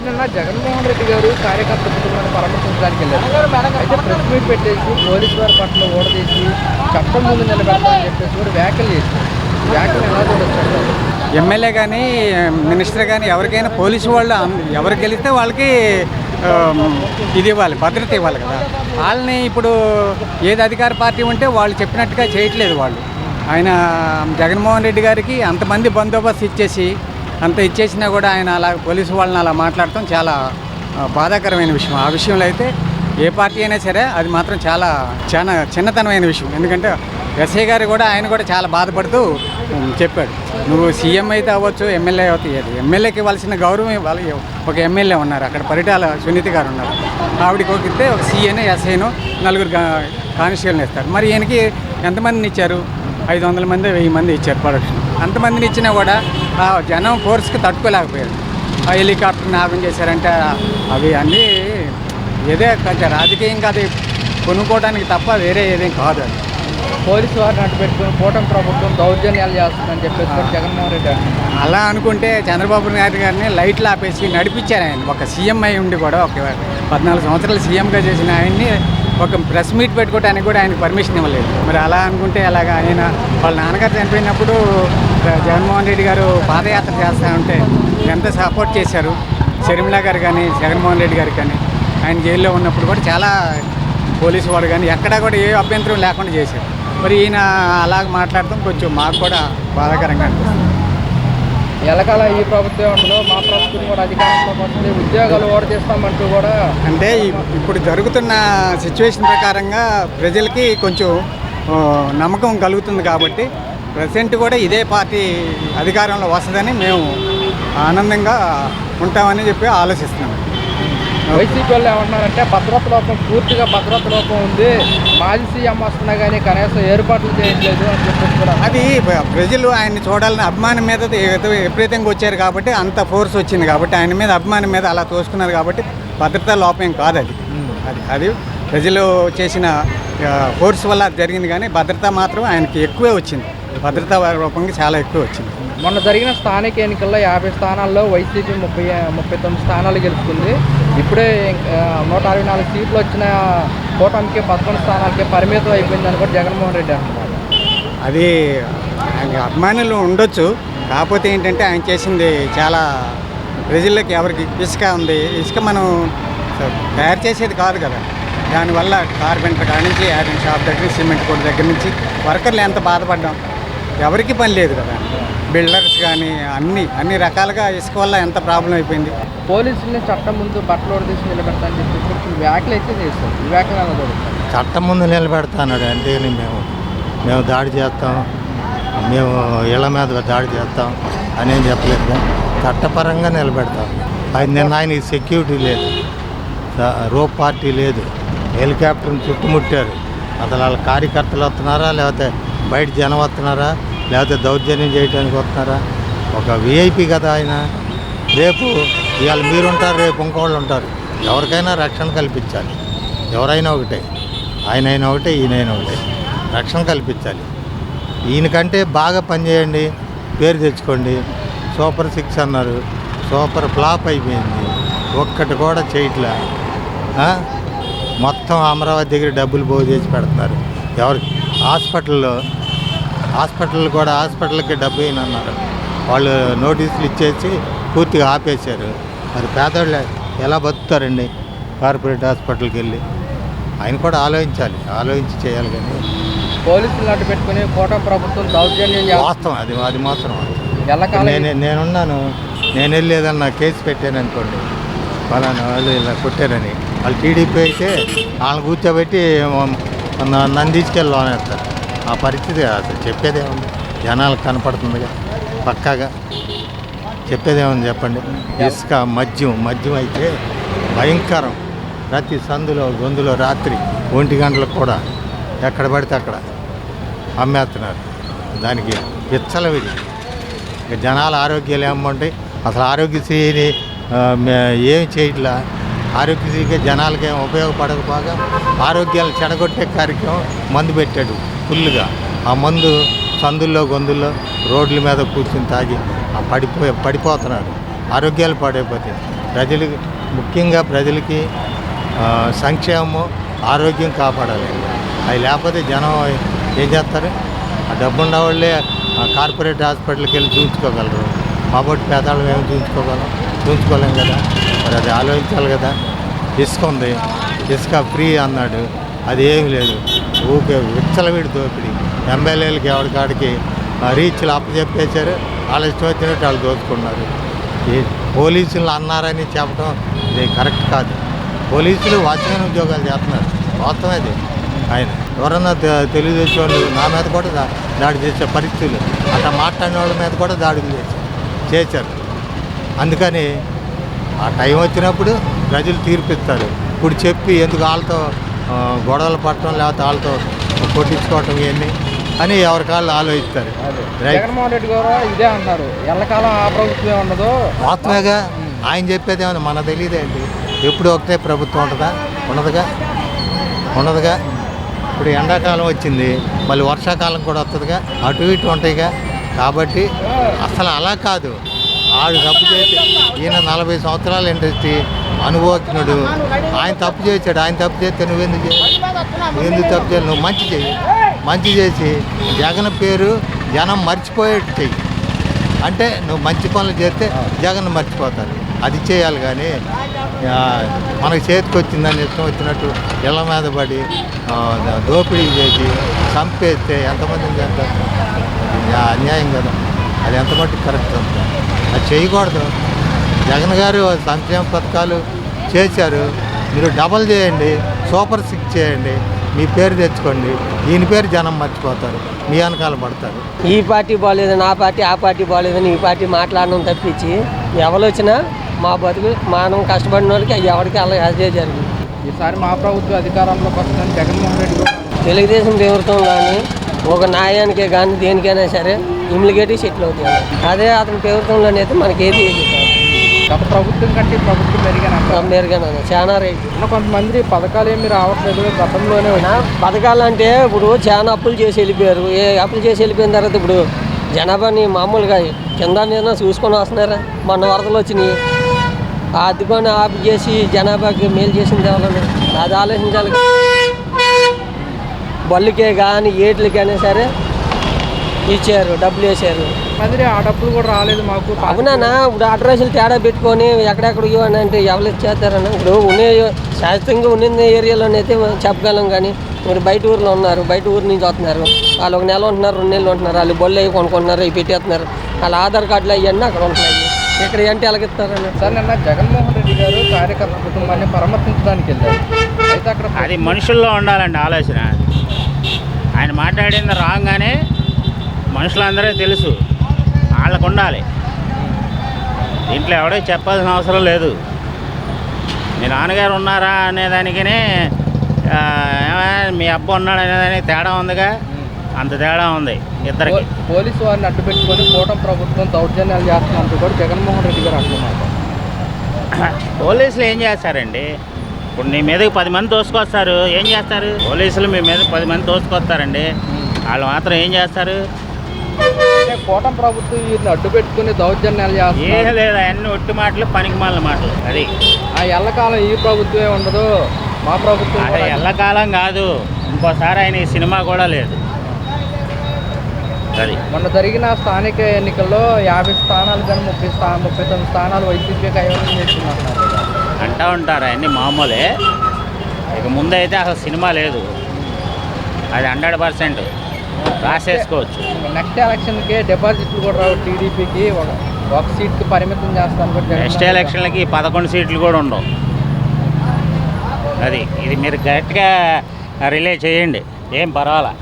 నిన్న జగన్మోహన్ రెడ్డి గారు కార్యకర్త కుటుంబాన్ని పరామర్శించడానికి వెళ్ళారు. అయితే ప్రెస్ మీట్ పెట్టేసి పోలీసు వారి పట్ల ఓడదీసి చట్టం ముందు నిలబెడతామని చెప్పేసి కూడా వ్యాఖ్యలు చేశారు. వ్యాఖ్యలు ఎలా చూడొచ్చు? ఎమ్మెల్యే కానీ మినిస్టర్ కానీ ఎవరికైనా పోలీసు వాళ్ళు ఎవరు గెలిస్తే వాళ్ళకి ఇది ఇవ్వాలి, భద్రత ఇవ్వాలి కదా. వాళ్ళని ఇప్పుడు ఏది అధికార పార్టీ ఉంటే వాళ్ళు చెప్పినట్టుగా చేయట్లేదు. వాళ్ళు ఆయన జగన్మోహన్ రెడ్డి గారికి అంతమంది బందోబస్తు ఇచ్చేసి అంత ఇచ్చేసినా కూడా ఆయన అలా పోలీసు వాళ్ళని అలా మాట్లాడటం చాలా బాధాకరమైన విషయం. ఆ విషయంలో అయితే ఏ పార్టీ అయినా సరే అది మాత్రం చాలా చిన్నతనమైన విషయం. ఎందుకంటే ఎస్ఐ గారు కూడా ఆయన కూడా చాలా బాధపడుతూ చెప్పాడు, నువ్వు సీఎం అయితే అవ్వచ్చు, ఎమ్మెల్యే అవుతాయి, ఎమ్మెల్యేకి ఇవ్వాల్సిన గౌరవం ఇవ్వాలి. ఒక ఎమ్మెల్యే ఉన్నారు అక్కడ, పరిటాల సునీత గారు ఉన్నారు, ఆవిడకి ఇస్తే ఒక సీఏనో ఎస్ఐనో నలుగురు కానిస్టేబుల్ని ఇస్తారు. మరి ఈయనకి ఎంతమందిని ఇచ్చారు? 500 మంది 1000 మంది ఇచ్చారు ప్రొడక్షన్. అంతమందిని ఇచ్చినా కూడా ఆ జనం ఫోర్స్కి తట్టుకోలేకపోయారు. ఆ హెలికాప్టర్ని ఆగం చేశారంటే అవి అన్నీ ఏదే కొంచెం రాజకీయంగా అది కొనుక్కోవడానికి తప్ప వేరే ఏదేం కాదు. అది పోలీసు వారిని అడ్డు పెట్టుకుని కూటమి ప్రభుత్వం దౌర్జన్యాలు చేస్తుందని చెప్పేసి జగన్మోహన్ రెడ్డి అంటున్నారు. అలా అనుకుంటే చంద్రబాబు నాయుడు గారిని లైట్లు ఆపేసి నడిపించారు. ఆయన ఒక సీఎం అయి ఉండి కూడా ఒక 14 సంవత్సరాలు సీఎంగా చేసిన ఆయన్ని ఒక ప్రెస్ మీట్ పెట్టుకోవడానికి కూడా ఆయనకు పర్మిషన్ ఇవ్వలేదు. మరి అలా అనుకుంటే అలాగా ఆయన వాళ్ళ నాన్నగారు చనిపోయినప్పుడు జగన్మోహన్ రెడ్డి గారు పాదయాత్ర చేస్తూ ఉంటే ఎంత సపోర్ట్ చేశారు. షర్మిల గారు కానీ జగన్మోహన్ రెడ్డి గారు కానీ ఆయన జైల్లో ఉన్నప్పుడు కూడా చాలా పోలీసు వాడు కానీ ఎక్కడా కూడా ఏ అభ్యంతరం లేకుండా చేశారు. మరి ఈయన అలాగ మాట్లాడటం కొంచెం మాకు కూడా బాధాకరంగా అనిపిస్తుంది. ఎలకాల ఈ ప్రభుత్వం ఉండదు, మా ప్రభుత్వం కూడా అధికారంలోకి వస్తుంది, ఉద్యోగాలు ఓడదీస్తామంటూ కూడా అంటే ఇప్పుడు జరుగుతున్న సిచ్యువేషన్ ప్రకారంగా ప్రజలకి కొంచెం నమ్మకం కలుగుతుంది. కాబట్టి ప్రజెంట్ కూడా ఇదే పార్టీ అధికారంలో వస్తుందని మేము ఆనందంగా ఉంటామని చెప్పి ఆలోచిస్తున్నాం. వైసీపీ వాళ్ళు ఏమంటున్నారంటే భద్రత లోపం, పూర్తిగా భద్రత లోపం ఉంది, మాజీ సీఎం వస్తున్నా కానీ కనీసం ఏర్పాట్లు చేయట్లేదు అని చెప్పేసి కూడా. అది ప్రజలు ఆయన్ని చూడాలని అభిమానం మీద విపరీతంగా వచ్చారు కాబట్టి అంత ఫోర్స్ వచ్చింది కాబట్టి ఆయన మీద అభిమానం మీద అలా తోసుకున్నారు కాబట్టి భద్రతా లోపం కాదు అది. అది ప్రజలు చేసిన ఫోర్స్ వల్ల జరిగింది. కానీ భద్రత మాత్రం ఆయనకి ఎక్కువే వచ్చింది, భద్రతా రూపంగా చాలా ఎక్కువ వచ్చింది. మొన్న జరిగిన స్థానిక ఎన్నికల్లో 50 స్థానాల్లో వైసీపీ 39 స్థానాలు గెలుచుకుంది. ఇప్పుడే 164 సీట్లు వచ్చిన కూటమికి 11 స్థానాలకే పరిమితం అయిపోయిందని కూడా జగన్మోహన్ రెడ్డి అంటున్నారు. అది ఆయన అభిమానులు ఉండొచ్చు, కాకపోతే ఏంటంటే ఆయన చేసింది చాలా ప్రజల్లోకి ఎవరికి ఇసుక ఉంది, ఇసుక మనం తయారు చేసేది కాదు కదా. దానివల్ల కార్పెంటర్ కాడి నుంచి ఐరన్ షాప్ దగ్గర సిమెంట్ కోడ్ దగ్గర నుంచి వర్కర్లు ఎంత బాధపడ్డాం. ఎవరికి పని లేదు కదా, బిల్డర్స్ కానీ అన్ని రకాలుగా ఇసుక వల్ల ఎంత ప్రాబ్లం అయిపోయింది. పోలీసుల్ని చట్టం ముందు బట్టలు తీసి నిలబెడతానని చెప్పి వ్యాఖ్యలు అయితే చేస్తారు. ఈ వ్యాఖ్యలు ఎలా జరుగుతుంది? చట్టం ముందు నిలబెడతాడు అంటే మేము దాడి చేస్తాం, మేము ఇళ్ల మీద దాడి చేస్తాం అని ఏం చెప్పలేదు. చట్టపరంగా నిలబెడతాం. ఆయనకి సెక్యూరిటీ లేదు, రోప్ పార్టీ లేదు, హెలికాప్టర్ని చుట్టుముట్టారు. అసలు వాళ్ళ కార్యకర్తలు వస్తున్నారా, లేకపోతే బయట జనం వస్తున్నారా, లేకపోతే దౌర్జన్యం చేయడానికి వస్తున్నారా? ఒక విఐపి కదా ఆయన. రేపు ఇవాళ మీరుంటారు, రేపు ఇంకోళ్ళు ఉంటారు. ఎవరికైనా రక్షణ కల్పించాలి. ఎవరైనా ఒకటే, ఆయనైనా ఒకటే, ఈయనైనా ఒకటే, రక్షణ కల్పించాలి. ఈయనకంటే బాగా పనిచేయండి, పేరు తెచ్చుకోండి. సూపర్ 6 అన్నారు, సూపర్ ఫ్లాప్ అయిపోయింది, ఒక్కటి కూడా చేయట్లే. మొత్తం అమరావతి దగ్గర డబ్బులు పోగు చేసి పెడుతున్నారు. ఎవరికి హాస్పిటల్కి డబ్బు అన్నారు. వాళ్ళు నోటీసులు ఇచ్చేసి పూర్తిగా ఆపేశారు. మరి పేదవాళ్ళు ఎలా బతుకుతారండి కార్పొరేట్ హాస్పిటల్కి వెళ్ళి? ఆయన కూడా ఆలోచించి చేయాలి. కానీ పోలీసులు అడ్డు పెట్టుకుని కూటమి ప్రభుత్వం దౌర్జన్యం వాస్తవం, అది మాత్రం. నేనున్నాను, నేను వెళ్ళి ఏదన్నా కేసు పెట్టాను అనుకోండి, ఫలానా వాళ్ళు ఇలా కొట్టారని, వాళ్ళు టీడీపీ అయితే వాళ్ళని కూర్చోబెట్టి నన్ను తీసుకెళ్ళి లోనేస్తారు. ఆ పరిస్థితి అసలు చెప్పేదేముంది? జనాలకు కనపడుతుందిగా పక్కాగా. చెప్పేదేముంది చెప్పండి? ఇసుక మద్యం అయితే భయంకరం. ప్రతి సందులో గొంతులో రాత్రి 1 గంటలకు కూడా ఎక్కడ పడితే అక్కడ అమ్మేస్తున్నారు. దానికి విచ్చలవిడి. ఇక జనాల ఆరోగ్యాలు ఏమంటాయి? అసలు ఆరోగ్యశ్రీని ఏమి చేయట్లా. ఆరోగ్యశ్రీకి జనాలకి ఏం ఉపయోగపడకపోగా ఆరోగ్యాలు చెడగొట్టే కార్యక్రమం మందు పెట్టాడు ఫుల్గా. ఆ మందు సందుల్లో గొంతుల్లో రోడ్ల మీద కూర్చుని తాగి పడిపోతున్నారు. ఆరోగ్యాలు పాడైపోతాయి. ప్రజలకి, ముఖ్యంగా ప్రజలకి సంక్షేమము, ఆరోగ్యం కాపాడాలి. అవి లేకపోతే జనం ఏం చేస్తారు? ఆ డబ్బున్న వాళ్ళే కార్పొరేట్ హాస్పిటల్కి వెళ్ళి చూసుకోగలరు. మాబట్టి పేదవాళ్ళం ఏమి చూసుకోలేం కదా. మరి అది ఆలోచించాలి కదా. ఇసుక ఉంది, ఇసుక ఫ్రీ అన్నాడు, అది ఏమి లేదు. ఊకే విచ్చలవిడి దోపిడీ. ఎమ్మెల్యేలకి ఎవరికాడికి రీచ్లు అప్పచెప్పేశారు, వాళ్ళు ఇష్టం వచ్చినట్టు వాళ్ళు దోచుకున్నారు. ఈ పోలీసులు అన్నారని చెప్పడం ఇది కరెక్ట్ కాదు. పోలీసులు వాచ్మెన్ ఉద్యోగాలు చేస్తున్నారు, వాస్తవది. ఆయన ఎవరన్నా తెలుగుదేశం వాళ్ళు నా మీద కూడా దాడి చేసే పరిస్థితులు, అట్లా మాట్లాడిన వాళ్ళ మీద కూడా దాడులు చేశారు. అందుకని ఆ టైం వచ్చినప్పుడు ప్రజలు తీర్పిస్తారు. ఇప్పుడు చెప్పి ఎందుకు వాళ్ళతో గొడవలు పట్టడం, లేకపోతే వాళ్ళతో కొట్టించుకోవటం ఇవన్నీ అని ఎవరికాళ్ళు ఆలోచిస్తారు. జగన్మోహన్ రెడ్డి గారు ఇదే అన్నారు, ఎల్లకాలం ఆ ప్రభుత్వమే ఉండదు. వాస్తవేగా ఆయన చెప్పేది ఏమన్నా మనకు తెలియదేంటి? ఎప్పుడు ఒకటే ప్రభుత్వం ఉండదుగా. ఇప్పుడు ఎండాకాలం వచ్చింది, మళ్ళీ వర్షాకాలం కూడా వస్తుందిగా, అటు ఇటు ఉంటాయిగా. కాబట్టి అసలు అలా కాదు. ఆడు తప్పు చేసి, ఈయన 40 సంవత్సరాల ఇండస్ట్రీ అనుభవజ్ఞుడు, ఆయన తప్పు చేశాడు. ఆయన తప్పు చేస్తే నువ్వెందుకు తప్పు చేయాలి? నువ్వు మంచి చేసి జగన్ పేరు జనం మర్చిపోయేట్టు చెయ్యి. అంటే నువ్వు మంచి పనులు చేస్తే జగన్ మర్చిపోతారు. అది చేయాలి. కానీ మనకు చేతికి వచ్చిందని ఇష్టం వచ్చినట్టు ఇళ్ళ మీద పడి దోపిడీ చేసి చంపేస్తే ఎంతమందిని చేస్తారు? అన్యాయం కదా. అది ఎంత మట్టుకు కరెక్ట్ ఉంటుంది? అది చేయకూడదు. జగన్ గారు సంక్షేమ పథకాలు చేశారు, మీరు డబల్ చేయండి, సూపర్ 6 చేయండి, మీ పేరు తెచ్చుకోండి. దీని పేరు జనం మర్చిపోతారు, మీ వెనకాల పడతారు. ఈ పార్టీ బాగాలేదని ఆ పార్టీ బాగాలేదని ఈ పార్టీ మాట్లాడడం తప్పించి ఎవరు వచ్చినా మా బతుకు మనం కష్టపడిన వాళ్ళకి ఎవరికి అలా అదే జరిగింది. ఈసారి మా ప్రభుత్వం అధికారంలోకి వస్తుందని జగన్మోహన్ రెడ్డి గారు తెలుగుదేశం ప్రభుత్వం కానీ ఒక న్యాయానికే కానీ దేనికైనా సరే ఇమ్యూనికేటివ్ సెటిల్ అవుతుంది. అదే అతని ప్రభుత్వంలోనైతే మనకి ఏది గత ప్రభుత్వం కంటే ప్రభుత్వం మెరుగానే చాలా రైతు. కొంతమంది పథకాలు ఏమి రావట్లేదు, గతంలోనే పథకాలు అంటే ఇప్పుడు చాలా అప్పులు చేసి వెళ్ళిపోయారు. అప్పులు చేసి వెళ్ళిపోయిన తర్వాత ఇప్పుడు జనాభాని మామూలుగా కింద మీద చూసుకొని వస్తున్నారా. మొన్న వరదలు వచ్చినాయి, ఆ అద్దెకొని ఆపు చేసి జనాభాకి మేలు చేసింది ఎవరన్నా అది ఆలోచించాలి. బళ్ళుకే కానీ ఏట్లకైనా సరే ఇచ్చారు, డబ్బులు వేసారు. మరి ఆ డబ్బులు కూడా రాలేదు మాకు. అవునా, ఇప్పుడు అడ్రస్లు తేడా పెట్టుకొని ఎక్కడెక్కడ ఇవ్వని అంటే ఎవరు ఇచ్చేస్తారన్న. ఇప్పుడు ఉండే శాస్త్రంగా ఉన్న ఏరియాలోనైతే చెప్పగలం. కానీ మీరు బయట ఊర్లో ఉన్నారు, బయట ఊరు నుంచి వస్తున్నారు, వాళ్ళు 1 నెల ఉంటున్నారు, 2 నెలలు ఉంటున్నారు, వాళ్ళు బొల్లు అవి కొనుక్కుంటున్నారు, అవి పెట్టేస్తున్నారు. వాళ్ళ ఆధార్ కార్డులు అవన్నీ అక్కడ ఉంటున్నాయి. ఇక్కడ ఏంటి ఎలాగిస్తారన్న? సార్ నిన్న జగన్మోహన్ రెడ్డి గారు కార్యకర్త కుటుంబాన్ని పరామర్శించడానికి వెళ్ళారు. అయితే అక్కడ అది మనుషుల్లో ఉండాలండి ఆలోచన. ఆయన మాట్లాడింది రాగానే మనుషులందరూ తెలుసు, వాళ్ళకు ఉండాలి. దీంట్లో ఎవడో చెప్పాల్సిన అవసరం లేదు. మీ నాన్నగారు ఉన్నారా అనేదానికనే మీ అబ్బ ఉన్నాడు అనేదానికి తేడా ఉందిగా, అంత తేడా ఉంది ఇద్దరికి. పోలీసు వారిని అడ్డు పెట్టుకొని కూటమి ప్రభుత్వం దౌర్జన్యాలు చేస్తున్నందుకు కూడా జగన్మోహన్ రెడ్డి గారు అంటున్నారు. పోలీసులు ఏం చేస్తారండి? ఇప్పుడు నీ మీదకి 10 మంది తోసుకొస్తారు, ఏం చేస్తారు? పోలీసులు మీ మీద 10 మంది తోసుకొస్తారండి, వాళ్ళు మాత్రం ఏం చేస్తారు? అంటే కూటమి ప్రభుత్వం వీరిని అడ్డు పెట్టుకుని దౌర్జన్యాలు చేస్తారు. ఏం లేదు, అవన్నీ ఒట్టి మాటలు, పనికి మాలిన మాటలు. అది ఆ ఎల్లకాలం ఈ ప్రభుత్వమే ఉండదు, మా ప్రభుత్వం అదే ఎల్లకాలం కాదు. ఇంకోసారి ఆయన ఈ సినిమా కూడా లేదు. అది మొన్న జరిగిన స్థానిక ఎన్నికల్లో 50 స్థానాలు కానీ 39 స్థానాలు వైసీపీ కైవసం చేస్తున్నారు అంటూ ఉంటారు. అవన్నీ మామూలే. ఇక ముందైతే అసలు సినిమా లేదు, అది 100% రాసేసుకోవచ్చు. నెక్స్ట్ ఎలక్షన్కి డిపాజిట్లు కూడా రావు. టీడీపీకి ఒక సీట్కి పరిమితం చేస్తాను. నెక్స్ట్ ఎలక్షన్లకి 11 సీట్లు కూడా ఉండవు. అది ఇది మీరు కరెక్ట్గా రిలే చేయండి, ఏం పర్వాలా.